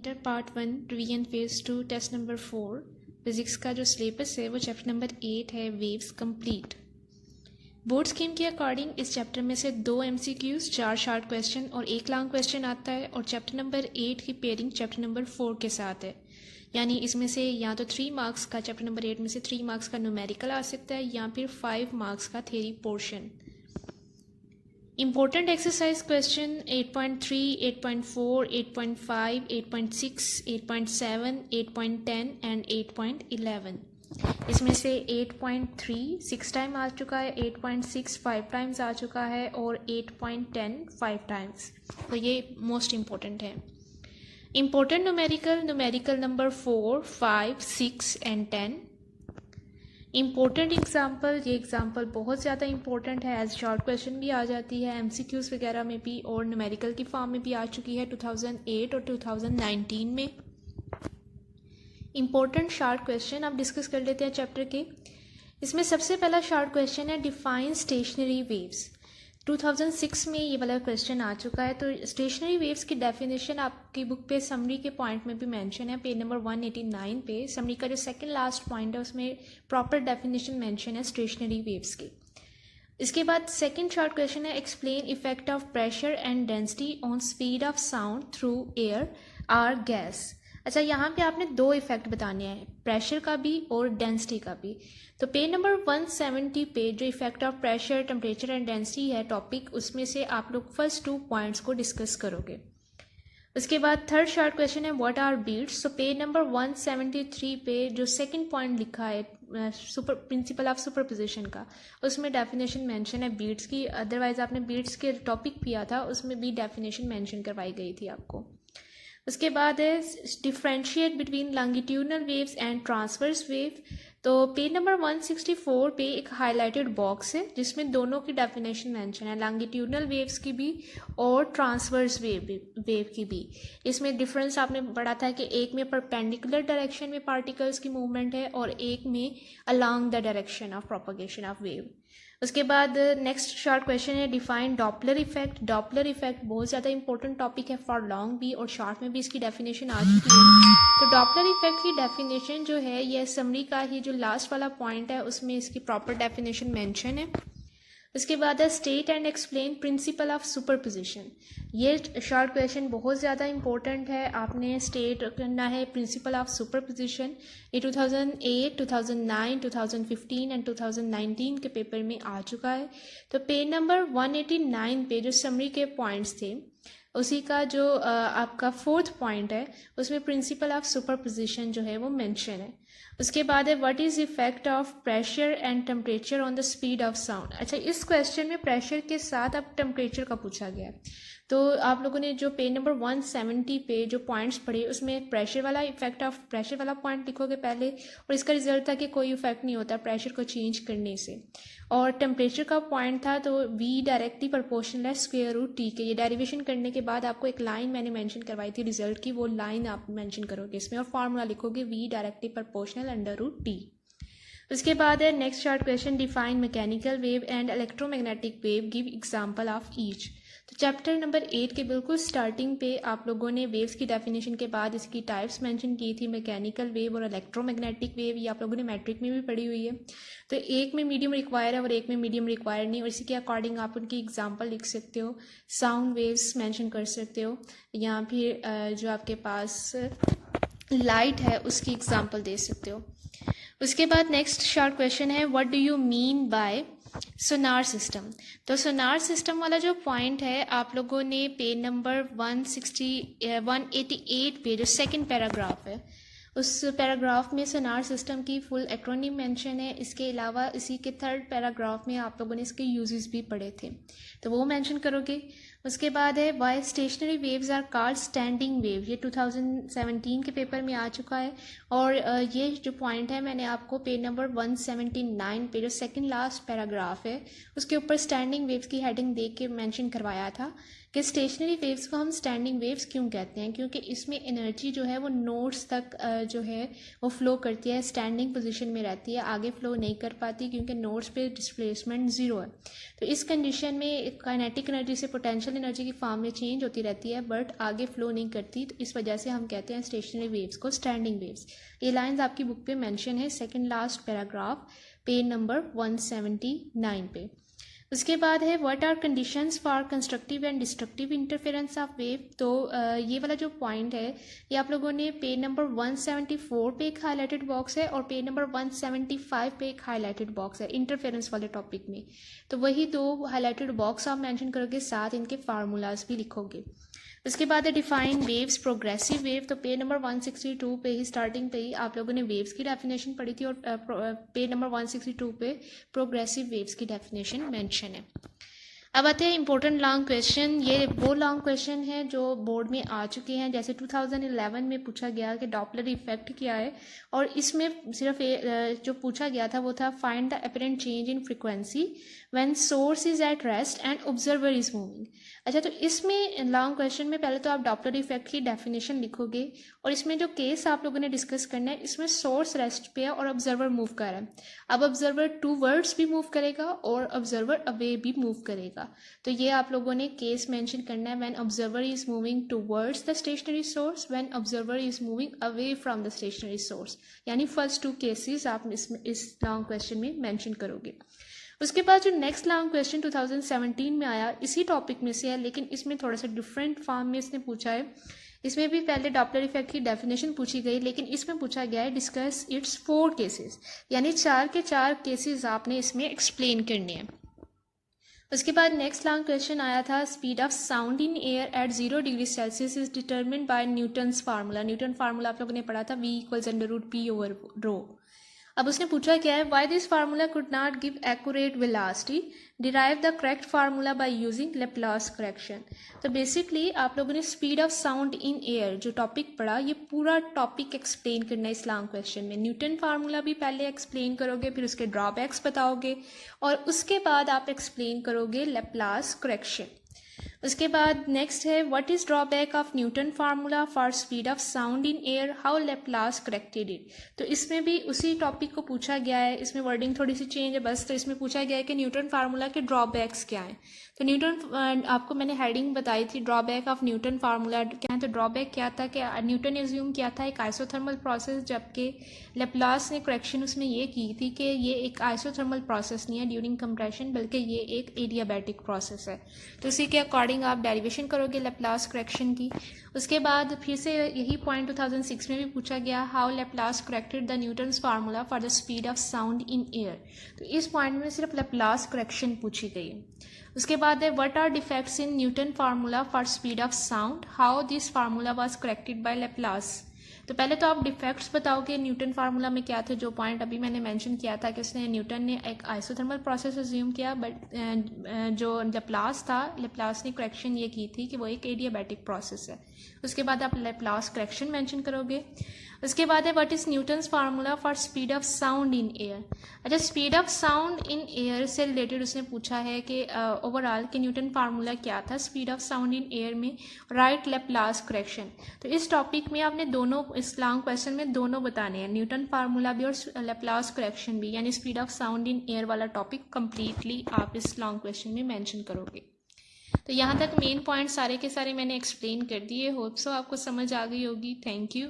Centre part 1 revision phase 2 test number 4 physics का जो syllabus है वो चैप्टर नंबर 8 है वेव्स कंप्लीट। बोर्ड स्कीम के अकॉर्डिंग इस चैप्टर में से 2 MCQs, 4 शॉर्ट क्वेश्चन और 1 लॉन्ग क्वेश्चन आता है और चैप्टर नंबर 8 की पेयरिंग चैप्टर नंबर 4 के साथ है। यानी इसमें से या तो 3 मार्क्स का चैप्टर नंबर 8 में से 3 मार्क्स का न्यूमेरिकल आ सकता है या फिर 5 मार्क्स का theory portion. Important exercise question 8.3, 8.4, 8.5, 8.6, 8.7, 8.10 and 8.11। इसमें से 8.3 6 टाइम आ चुका है, 8.6 5 टाइम्स आ चुका है और 8.10 5 टाइम्स। तो ये मोस्ट इम्पोर्टेंट है। Important numerical number 4, 5, 6 and 10। Important example, ये एग्जाम्पल बहुत ज़्यादा इंपॉर्टेंट है, एज शॉर्ट क्वेश्चन भी आ जाती है MCQs वगैरह में भी और न्यूमेरिकल की फॉर्म में भी आ चुकी है 2008 और 2019 में। इम्पोर्टेंट शॉर्ट क्वेश्चन आप डिस्कस कर लेते हैं चैप्टर के। इसमें सबसे पहला शॉर्ट क्वेश्चन है डिफाइन स्टेशनरी वेव्स। 2006 में ये वाला क्वेश्चन आ चुका है। तो स्टेशनरी वेव्स की डेफिनेशन आपकी बुक पे समरी के पॉइंट में भी मेंशन है, पेज नंबर 189 पे। समरी का जो सेकंड लास्ट पॉइंट है उसमें प्रॉपर डेफिनेशन मेंशन है स्टेशनरी वेव्स की। इसके बाद सेकंड शॉर्ट क्वेश्चन है explain effect of pressure and density on speed of sound through air or gas. अच्छा, यहाँ पे आपने 2 इफेक्ट बताने हैं, प्रेशर का भी और डेंसिटी का भी। तो पेज नंबर 170 पे जो effect of pressure, temperature and density है टॉपिक, उसमें से आप लोग फर्स्ट 2 पॉइंट्स को डिस्कस करोगे। उसके बाद थर्ड शॉर्ट क्वेश्चन है व्हाट आर बीट्स। तो पेज नंबर 173 पे जो सेकंड पॉइंट लिखा है प्रिंसिपल ऑफ सुपरपोजिशन का, उसमें डेफिनेशन मेंशन है बीट्स की। अदरवाइज आपने बीट्स के टॉपिक किया था, उसमें भी डेफिनेशन मेंशन करवाई गई थी आपको। उसके बाद है differentiate between longitudinal waves and transverse wave. तो पेज नंबर 164 पे एक हाईलाइटेड बॉक्स है जिसमें दोनों की डेफिनेशन मेंशन है, लॉन्गिट्यूडनल वेव्स की भी और ट्रांसवर्स वेव की भी। इसमें डिफरेंस आपने पढ़ा था कि एक में परपेंडिकुलर डायरेक्शन में पार्टिकल्स की मूवमेंट है और एक में along the direction of propagation of wave. उसके बाद नेक्स्ट शॉर्ट क्वेश्चन है define Doppler effect. Doppler effect बहुत ज़्यादा इंपॉर्टेंट टॉपिक है, फॉर लॉन्ग भी और शॉर्ट में भी इसकी डेफिनेशन आ चुकी है। तो डॉपलर इफेक्ट की डेफिनेशन जो है ये समरी का ही जो लास्ट वाला पॉइंट है उसमें इसकी प्रॉपर डेफिनेशन मेंशन है। उसके बाद है state and explain principle of superposition. ये शॉर्ट क्वेश्चन बहुत ज़्यादा इंपॉर्टेंट है, आपने स्टेट करना है प्रिंसिपल ऑफ सुपरपोजिशन। ये 2008, 2009, 2015 एंड 2019 के पेपर में आ चुका है। तो पेज नंबर 189 पे जो समरी के पॉइंट्स थे उसी का जो आपका 4th पॉइंट है उसमें प्रिंसिपल ऑफ सुपरपोजिशन जो है वो मेंशन है। उसके बाद है what is effect of pressure and temperature on the speed of sound. अच्छा, इस क्वेश्चन में प्रेशर के साथ अब टेम्परेचर का पूछा गया है। तो आप लोगों ने जो पेज नंबर 170 पे जो पॉइंट्स पढ़े उसमें प्रेशर वाला इफेक्ट ऑफ प्रेशर वाला पॉइंट लिखोगे पहले, और इसका रिजल्ट था कि कोई इफेक्ट नहीं होता प्रेशर को चेंज करने से। और टेम्परेचर का पॉइंट था तो V डायरेक्टली प्रोपोर्शनल है स्क्वायर रूट T के। ये डेरिवेशन करने के बाद आपको एक लाइन मैंने मेंशन करवाई थी रिजल्ट की, वो लाइन आप मेंशन करोगे इसमें और फार्मूला लिखोगे V directly proportional under root T। उसके बाद है next short question define mechanical wave and electromagnetic wave, give example of each. तो चैप्टर नंबर 8 के बिल्कुल स्टार्टिंग पे आप लोगों ने वेव्स की डेफिनेशन के बाद इसकी टाइप्स मेंशन की थी, मैकेनिकल वेव और इलेक्ट्रोमैग्नेटिक वेव। ये आप लोगों ने मैट्रिक में भी पढ़ी हुई है। तो एक में मीडियम रिक्वायर है और एक में मीडियम रिक्वायर नहीं, और इसी के अकॉर्डिंग आप उनकी एग्जाम्पल लिख सकते हो, साउंड वेव्स मैंशन कर सकते हो, या फिर जो आपके पास लाइट है उसकी एग्जाम्पल दे सकते हो। उसके बाद नेक्स्ट शॉर्ट क्वेश्चन है what do you mean by sonar system. तो सोनार सिस्टम वाला जो पॉइंट है आप लोगों ने पेज नंबर 188 पे जो सेकंड पैराग्राफ है उस पैराग्राफ में सोनार सिस्टम की फुल एक्रोनिम मेंशन है। इसके अलावा इसी के 3rd पैराग्राफ में आप लोगों ने इसके यूजेस भी पढ़े थे, तो वो मेंशन करोगे। उसके बाद है why stationary waves are called standing wave. ये 2017 के पेपर में आ चुका है। और ये जो पॉइंट है मैंने आपको पेज नंबर 179 पे जो सेकंड लास्ट पैराग्राफ है उसके ऊपर स्टैंडिंग वेव्स की हेडिंग देख के मेंशन करवाया था कि स्टेशनरी वेव्स को हम स्टैंडिंग वेव्स क्यों कहते हैं, क्योंकि इसमें एनर्जी जो है वो नोड्स तक जो है वो फ्लो करती है, स्टैंडिंग पोजीशन में रहती है, आगे फ्लो नहीं कर पाती क्योंकि नोड्स पे डिस्प्लेसमेंट ज़ीरो है। तो इस कंडीशन में काइनेटिक एनर्जी से पोटेंशियल एनर्जी की फॉर्म में चेंज होती रहती है बट आगे फ्लो नहीं करती, तो इस वजह से हम कहते हैं स्टेशनरी वेव्स को स्टैंडिंग वेव्स। ये लाइन्स आपकी बुक पे मेंशन है, second last paragraph, page number 179 पे। उसके बाद है what are conditions for constructive and destructive interference of wave. तो ये वाला जो पॉइंट है ये आप लोगों ने पेज नंबर 174 पे एक हाईलाइटेड बॉक्स है और पेज नंबर 175 पे एक हाईलाइटेड बॉक्स है इंटरफेरेंस वाले टॉपिक में। तो वही दो हाईलाइटेड बॉक्स आप मेंशन करोगे, साथ इनके फार्मूलाज भी लिखोगे। उसके बाद है डिफाइन वेव्स, प्रोग्रेसिव वेव। तो पेज नंबर 162 पे ही स्टार्टिंग पे ही आप लोगों ने वेव्स की डेफिनेशन पढ़ी थी और पेज नंबर 162 पे प्रोग्रेसिव वेव्स की डेफिनेशन मेंशन है। अब आते हैं इंपॉर्टेंट लॉन्ग क्वेश्चन। ये वो लॉन्ग क्वेश्चन है जो बोर्ड में आ चुके हैं, जैसे 2011 में पूछा गया कि डॉपलर इफेक्ट क्या है, और इसमें सिर्फ जो पूछा गया था वो था find the apparent change in frequency when source is at rest and observer is moving. अच्छा, तो इसमें लॉन्ग क्वेश्चन में पहले तो आप डॉपलर इफेक्ट की डेफिनेशन लिखोगे और इसमें जो केस आप लोगों ने डिस्कस करना है, इसमें सोर्स रेस्ट पे है और ऑब्जर्वर मूव कर रहा है। अब ऑब्जर्वर टूवर्ड्स भी मूव करेगा और ऑब्जर्वर अवे भी मूव करेगा। तो ये आप लोगों ने केस मेंशन करना है, when observer is moving towards the stationary source, when observer is moving away from the stationary source, यानी फर्स्ट टू केसेस आप इस लॉन्ग क्वेश्चन में मेंशन करोगे। उसके बाद जो नेक्स्ट लॉन्ग क्वेश्चन 2017 में आया इसी टॉपिक में से है, लेकिन इसमें थोड़ा सा डिफरेंट फॉर्म में इसने पूछा है। इसमें भी पहले डॉपलर इफेक्ट की डेफिनेशन पूछी गई, लेकिन इसमें पूछा गया है डिस्कस इट्स 4 केसेस, यानी 4 के 4 केसेस आपने इसमें एक्सप्लेन करने हैं। उसके बाद नेक्स्ट लॉन्ग क्वेश्चन आया था speed of sound in air at 0 degree Celsius is determined bye Newton's formula. Newton formula आप लोगों ने पढ़ा था, V = √P/ρ। अब उसने पूछा क्या है, why this formula could not give accurate velocity, derive the correct formula by using Laplace correction. तो बेसिकली आप लोगों ने speed of sound in air जो टॉपिक पढ़ा, ये पूरा टॉपिक एक्सप्लेन करना है इस लॉन्ग क्वेश्चन में। न्यूटन फार्मूला भी पहले एक्सप्लेन करोगे, फिर उसके ड्रॉबैक्स बताओगे और उसके बाद आप एक्सप्लेन करोगे लेप्लास करेक्शन। उसके बाद नेक्स्ट है what is drawback of Newton formula for speed of sound in air, how Laplace corrected it. तो इसमें भी उसी टॉपिक को पूछा गया है, इसमें वर्डिंग थोड़ी सी चेंज है बस। तो इसमें पूछा गया है कि न्यूटन फार्मूला के ड्रॉबैक्स क्या हैं। तो न्यूटन आपको मैंने हेडिंग बताई थी ड्रॉबैक ऑफ न्यूटन फार्मूला क्या है। तो ड्रॉबैक क्या था कि न्यूटन ने एज्यूम किया था एक आइसोथर्मल प्रोसेस, जबकि लेप्लास ने करेक्शन उसमें ये की थी कि ये एक आइसोथर्मल प्रोसेस नहीं है ड्यूरिंग कंप्रेशन, बल्कि ये एक एडियाबैटिक प्रोसेस है। तो इसी के अकॉर्डिंग आप डेरिवेशन करोगे लेप्लास करेक्शन की। उसके बाद फिर से यही पॉइंट 2006 में भी पूछा गया, how Laplace corrected the Newton's formula for the speed of sound in air. तो इस पॉइंट में सिर्फ लेप्लास करेक्शन पूछी गई है। उसके बाद है what are defects in Newton formula for speed of sound, how this formula was corrected by Laplace. तो पहले तो आप डिफेक्ट्स बताओगे न्यूटन फार्मूला में क्या थे, जो पॉइंट अभी मैंने मेंशन किया था कि उसने न्यूटन ने एक आइसोथर्मल प्रोसेस अज्यूम किया, बट जो लेप्लास था, लेप्लास ने करेक्शन ये की थी कि वो एक एडियाबैटिक प्रोसेस है। उसके बाद आप लेप्लास करेक्शन मेंशन करोगे। उसके बाद है what is Newton's formula for speed of sound in air. अच्छा, speed of sound in air से रिलेटेड उसने पूछा है कि ओवरऑल कि न्यूटन फार्मूला क्या था speed of sound in air में, राइट लेप्लास करेक्शन। तो इस टॉपिक में आपने दोनों, इस लॉन्ग क्वेश्चन में दोनों बताने हैं, न्यूटन फार्मूला भी और लेप्लास करेक्शन भी, यानी speed of sound in air वाला टॉपिक कंप्लीटली आप इस लॉन्ग क्वेश्चन में मेंशन करोगे। तो यहाँ तक मेन पॉइंट सारे के सारे मैंने एक्सप्लेन कर दिए। होप सो आपको समझ आ गई होगी। Thank you.